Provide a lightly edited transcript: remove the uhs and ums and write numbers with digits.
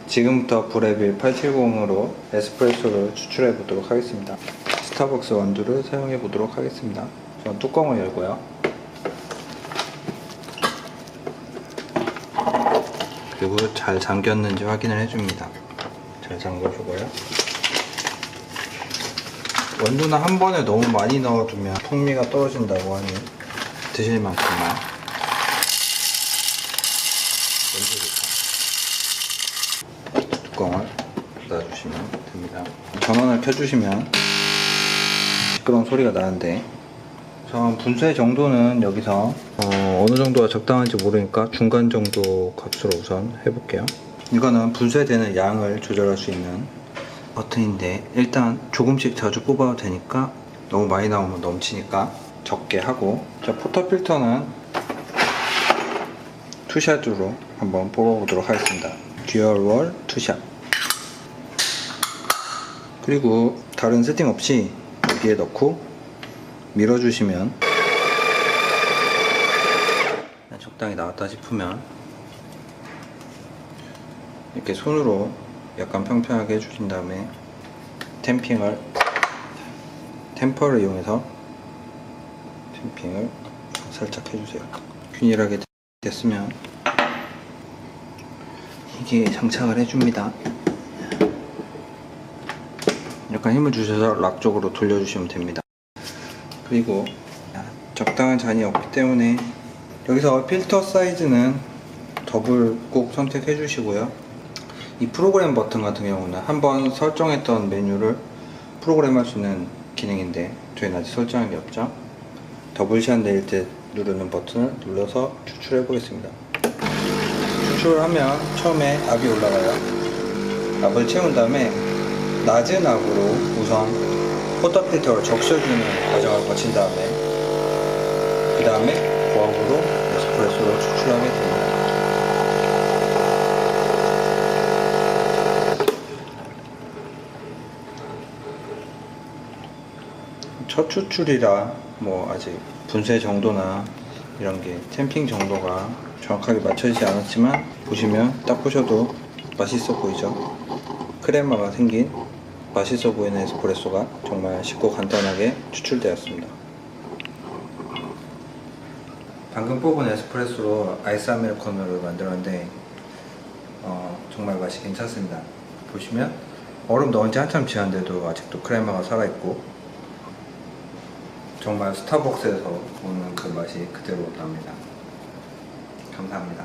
지금부터 브레빌 870으로 에스프레소를 추출해 보도록 하겠습니다. 스타벅스 원두를 사용해 보도록 하겠습니다. 우선 뚜껑을 열고요. 그리고 잘 잠겼는지 확인을 해줍니다. 잘 잠궈주고요. 원두는 한 번에 너무 많이 넣어두면 풍미가 떨어진다고 하니 드실 만큼만 뚜껑을 닫아주시면 됩니다. 전원을 켜주시면 시끄러운 소리가 나는데, 우선 분쇄 정도는 여기서 어느 정도가 적당한지 모르니까 중간 정도 값으로 우선 해볼게요. 이거는 분쇄되는 양을 조절할 수 있는 버튼인데, 일단 조금씩 자주 뽑아도 되니까 너무 많이 나오면 넘치니까 적게 하고, 자, 포터필터는 투샷으로 한번 뽑아보도록 하겠습니다. 듀얼월 투샷. 그리고 다른 세팅 없이 여기에 넣고 밀어주시면 적당히 나왔다 싶으면 이렇게 손으로 약간 평평하게 해주신 다음에 템퍼를 이용해서 템핑을 살짝 해주세요. 균일하게 됐으면 이게 장착을 해줍니다. 약간 힘을 주셔서 락 쪽으로 돌려주시면 됩니다. 그리고 적당한 잔이 없기 때문에 여기서 필터 사이즈는 더블 꼭 선택해 주시고요. 이 프로그램 버튼 같은 경우는 한번 설정했던 메뉴를 프로그램할 수 있는 기능인데 저희는 아직 설정한 게 없죠. 더블샷 내릴 때 누르는 버튼을 눌러서 추출해 보겠습니다. 추출을 하면 처음에 압이 올라가요. 압을 채운 다음에 낮은 압으로 우선 포터필터를 적셔주는 과정을 거친 다음에 그 다음에 고압으로 에스프레소를 추출하게 됩니다. 첫 추출이라 뭐 아직 분쇄 정도나 이런 게 템핑 정도가 정확하게 맞춰지지 않았지만 보시면 딱 보셔도 맛있어 보이죠? 크레마가 생긴 맛있어 보이는 에스프레소가 정말 쉽고 간단하게 추출되었습니다. 방금 뽑은 에스프레소로 아이스 아메리카노를 만들었는데 정말 맛이 괜찮습니다. 보시면 얼음 넣은 지 한참 지났는데도 아직도 크레마가 살아있고 정말 스타벅스에서 먹는 그 맛이 그대로 납니다. 감사합니다.